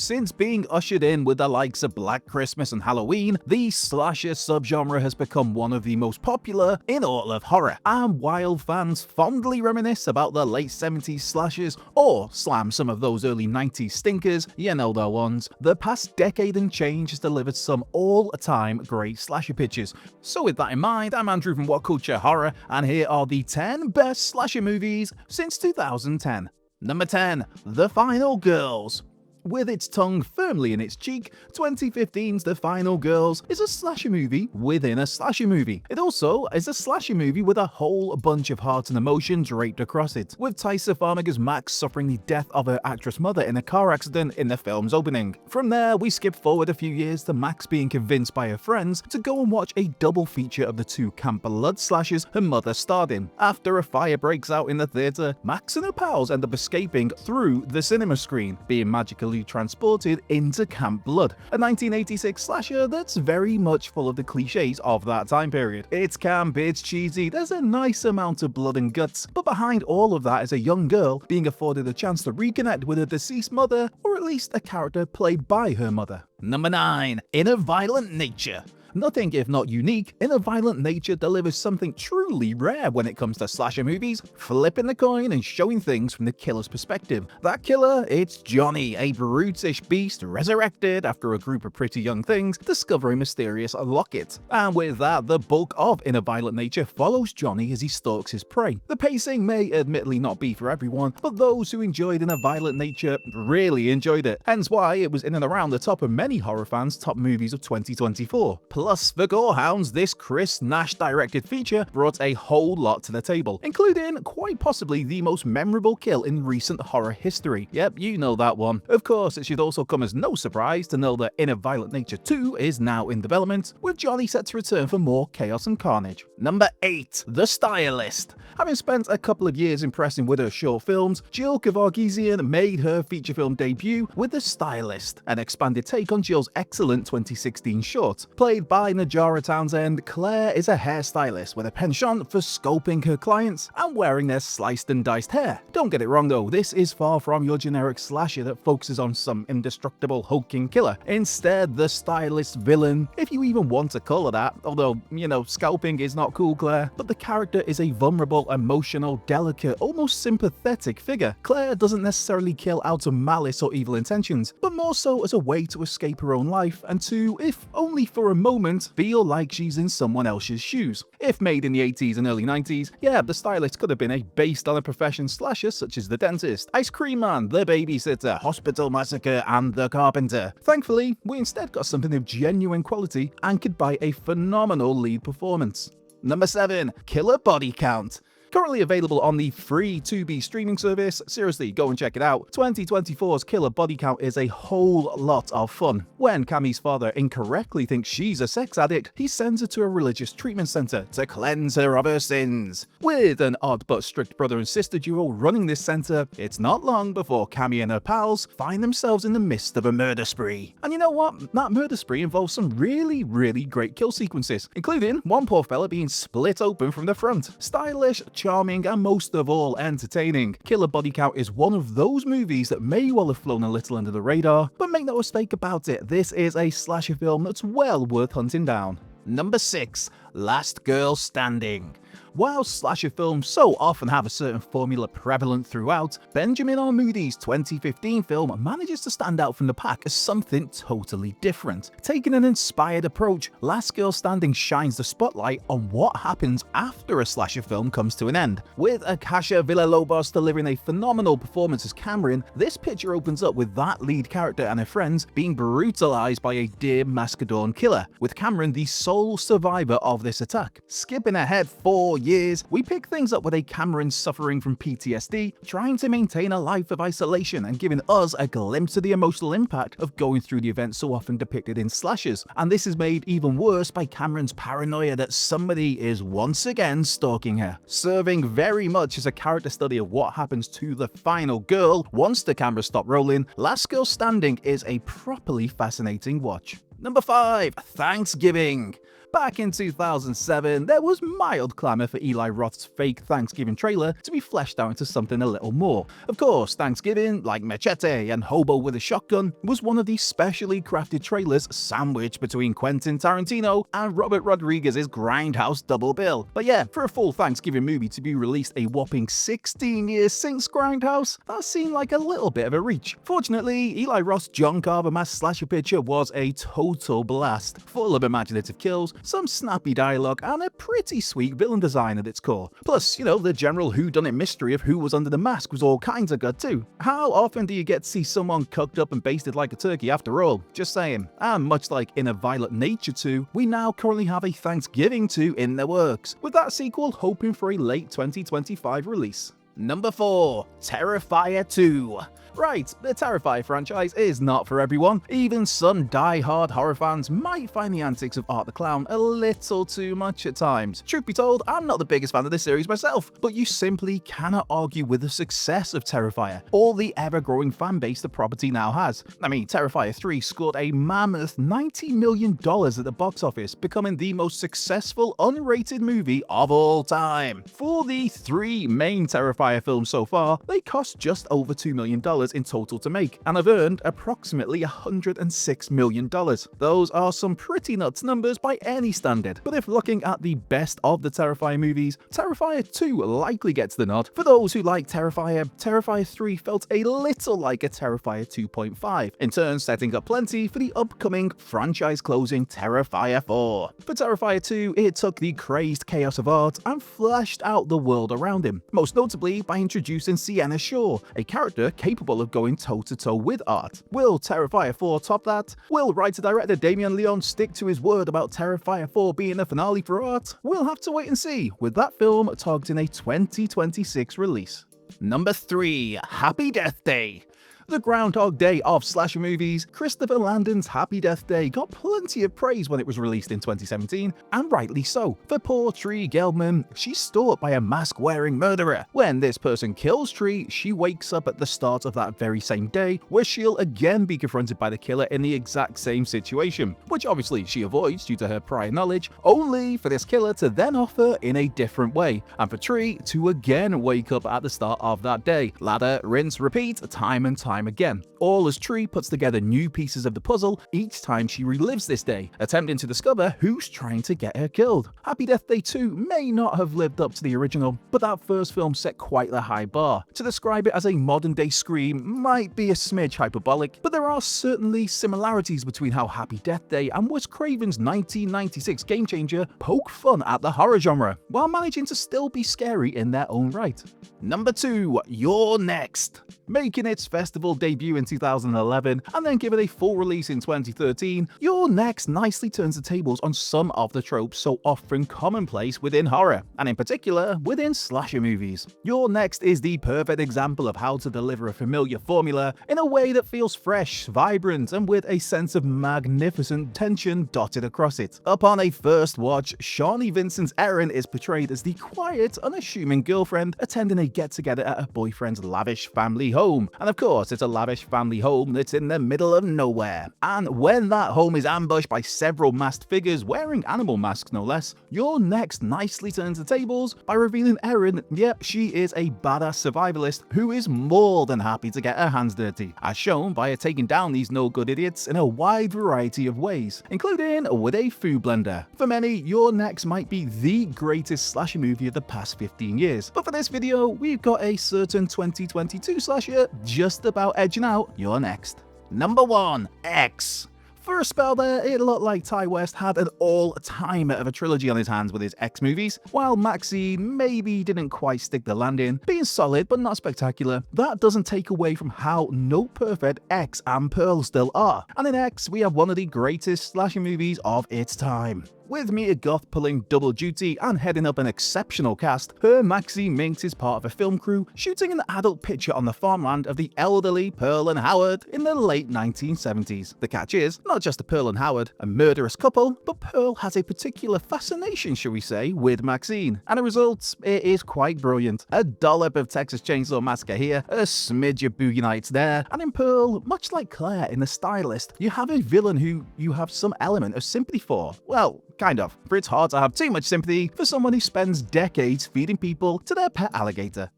Since being ushered in with the likes of Black Christmas and Halloween, the slasher subgenre has become one of the most popular in all of horror. And while fans fondly reminisce about the late 70s slashers or slam some of those early 90s stinkers, you know the ones, the past decade and change has delivered some all-time great slasher pictures. So with that in mind, I'm Andrew from What Culture Horror, and here are the 10 best slasher movies since 2010. Number 10. The Final Girls. With its tongue firmly in its cheek, 2015's The Final Girls is a slasher movie within a slasher movie. It also is a slasher movie with a whole bunch of heart and emotion draped across it, with Taissa Farmiga's Max suffering the death of her actress mother in a car accident in the film's opening. From there, we skip forward a few years to Max being convinced by her friends to go and watch a double feature of the two camp blood slashers her mother starred in. After a fire breaks out in the theatre, Max and her pals end up escaping through the cinema screen, being magically transported into Camp Blood, a 1986 slasher that's very much full of the cliches of that time period. It's camp, it's cheesy, there's a nice amount of blood and guts, but behind all of that is a young girl being afforded a chance to reconnect with her deceased mother, or at least a character played by her mother. Number 9. In a Violent Nature. Nothing if not unique, In a Violent Nature delivers something truly rare when it comes to slasher movies, flipping the coin and showing things from the killer's perspective. That killer, it's Johnny, a brutish beast resurrected after a group of pretty young things discover a mysterious locket. And with that, the bulk of In a Violent Nature follows Johnny as he stalks his prey. The pacing may admittedly not be for everyone, but those who enjoyed In a Violent Nature really enjoyed it, hence why it was in and around the top of many horror fans' top movies of 2024. Plus, for gorehounds, this Chris Nash-directed feature brought a whole lot to the table, including quite possibly the most memorable kill in recent horror history. Yep, you know that one. Of course, it should also come as no surprise to know that In a Violent Nature 2 is now in development, with Johnny set to return for more chaos and carnage. Number 8. The Stylist. Having spent a couple of years impressing with her short films, Jill Kevorkian made her feature film debut with The Stylist, an expanded take on Jill's excellent 2016 short. Played by Najara Townsend, Claire is a hairstylist with a penchant for sculpting her clients and wearing their sliced and diced hair. Don't get it wrong though, this is far from your generic slasher that focuses on some indestructible hulking killer. Instead, the Stylist villain, if you even want to call it that, although, you know, scalping is not cool, Claire, but the character is a vulnerable, emotional, delicate, almost sympathetic figure. Claire doesn't necessarily kill out of malice or evil intentions, but more so as a way to escape her own life and to, if only for a moment, feel like she's in someone else's shoes. If made in the 80s and early 90s, yeah, The Stylist could have been based on a profession slasher such as The Dentist, Ice Cream Man, The Babysitter, Hospital Massacre, and The Carpenter. Thankfully, we instead got something of genuine quality anchored by a phenomenal lead performance. Number 7. Killer Body Count. Currently available on the free Tubi streaming service, seriously, go and check it out. 2024's Killer Body Count is a whole lot of fun. When Cammie's father incorrectly thinks she's a sex addict, he sends her to a religious treatment center to cleanse her of her sins. With an odd but strict brother and sister duo running this center, it's not long before Cammie and her pals find themselves in the midst of a murder spree. And you know what? That murder spree involves some really great kill sequences, including one poor fella being split open from the front. Stylish, charming, and most of all entertaining. Killer Body Count is one of those movies that may well have flown a little under the radar, but make no mistake about it, this is a slasher film that's well worth hunting down. Number 6. Last Girl Standing. While slasher films so often have a certain formula prevalent throughout, Benjamin R. Moody's 2015 film manages to stand out from the pack as something totally different. Taking an inspired approach, Last Girl Standing shines the spotlight on what happens after a slasher film comes to an end. With Akasha Villalobos delivering a phenomenal performance as Cameron, this picture opens up with that lead character and her friends being brutalized by a deer Mascadorn killer, with Cameron the sole survivor of this attack. Skipping ahead 4 years, we pick things up with a Cameron suffering from PTSD, trying to maintain a life of isolation and giving us a glimpse of the emotional impact of going through the events so often depicted in slashers. And this is made even worse by Cameron's paranoia that somebody is once again stalking her, serving very much as a character study of what happens to the final girl once the cameras stop rolling. Last Girl Standing is a properly fascinating watch. Number 5. Thanksgiving. Back in 2007, there was mild clamour for Eli Roth's fake Thanksgiving trailer to be fleshed out into something a little more. Of course, Thanksgiving, like Machete and Hobo with a Shotgun, was one of these specially crafted trailers sandwiched between Quentin Tarantino and Robert Rodriguez's Grindhouse double bill. But yeah, for a full Thanksgiving movie to be released a whopping 16 years since Grindhouse, that seemed like a little bit of a reach. Fortunately, Eli Roth's John Carver mass slasher picture was a total blast, full of imaginative kills, some snappy dialogue, and a pretty sweet villain design at its core. Plus, you know, the general whodunit mystery of who was under the mask was all kinds of good too. How often do you get to see someone cooked up and basted like a turkey after all? Just saying. And much like in A Violent Nature 2, we now currently have a Thanksgiving 2 in the works, with that sequel hoping for a late 2025 release. Number 4. Terrifier 2. Right, the Terrifier franchise is not for everyone. Even some die-hard horror fans might find the antics of Art the Clown a little too much at times. Truth be told, I'm not the biggest fan of this series myself, but you simply cannot argue with the success of Terrifier, or the ever-growing fan base the property now has. I mean, Terrifier 3 scored a mammoth $90 million at the box office, becoming the most successful unrated movie of all time. For the 3 main Terrifier films so far, they cost just over $2 million in total to make, and have earned approximately $106 million. Those are some pretty nuts numbers by any standard, but if looking at the best of the Terrifier movies, Terrifier 2 likely gets the nod. For those who like Terrifier, Terrifier 3 felt a little like a Terrifier 2.5, in turn setting up plenty for the upcoming franchise-closing Terrifier 4. For Terrifier 2, it took the crazed chaos of Art and fleshed out the world around him, most notably by introducing Sienna Shaw, a character capable of going toe-to-toe with Art. Will Terrifier 4 top that? Will writer-director Damien Leone stick to his word about Terrifier 4 being the finale for Art? We'll have to wait and see, with that film targeting a 2026 release. Number 3. Happy Death Day. The Groundhog Day of slasher movies, Christopher Landon's Happy Death Day got plenty of praise when it was released in 2017, and rightly so. For poor Tree Gelman, she's stalked by a mask-wearing murderer. When this person kills Tree, she wakes up at the start of that very same day, where she'll again be confronted by the killer in the exact same situation, which obviously she avoids due to her prior knowledge, only for this killer to then offer in a different way, and for Tree to again wake up at the start of that day. Ladder, rinse, repeat, time and time again, all as Tree puts together new pieces of the puzzle each time she relives this day, attempting to discover who's trying to get her killed. Happy Death Day 2 may not have lived up to the original, but that first film set quite the high bar. To describe it as a modern-day Scream might be a smidge hyperbolic, but there are certainly similarities between how Happy Death Day and Wes Craven's 1996 game changer poke fun at the horror genre, while managing to still be scary in their own right. Number 2. You're Next. Making its festival debut in 2011 and then given a full release in 2013, You're Next nicely turns the tables on some of the tropes so often commonplace within horror, and in particular within slasher movies. You're Next is the perfect example of how to deliver a familiar formula in a way that feels fresh, vibrant, and with a sense of magnificent tension dotted across it. Upon a first watch, Shawnee Vincent's Erin is portrayed as the quiet, unassuming girlfriend attending a get-together at her boyfriend's lavish family home, and of course it's a lavish family home that's in the middle of nowhere. And when that home is ambushed by several masked figures wearing animal masks no less, You're Next nicely turns the tables by revealing Erin, yep, she is a badass survivalist who is more than happy to get her hands dirty, as shown by her taking down these no-good idiots in a wide variety of ways, including with a food blender. For many, You're Next might be the greatest slasher movie of the past 15 years, but for this video, we've got a certain 2022 slasher just about edging out You're Next. Number 1. X. For a spell there, it looked like Ty West had an all-timer of a trilogy on his hands with his X movies. While Maxine maybe didn't quite stick the landing, being solid but not spectacular, that doesn't take away from how no perfect X and Pearl still are. And in X, we have one of the greatest slasher movies of its time. With Mia Goth pulling double duty and heading up an exceptional cast, her Maxie Minx is part of a film crew shooting an adult picture on the farmland of the elderly Pearl and Howard in the late 1970s. The catch is, not just Pearl and Howard, a murderous couple, but Pearl has a particular fascination, shall we say, with Maxine. And the result, it is quite brilliant. A dollop of Texas Chainsaw Massacre here, a smidge of Boogie Nights there, and in Pearl, much like Claire in The Stylist, you have a villain who you have some element of sympathy for. Well, kind of, for it's hard to have too much sympathy for someone who spends decades feeding people to their pet alligator.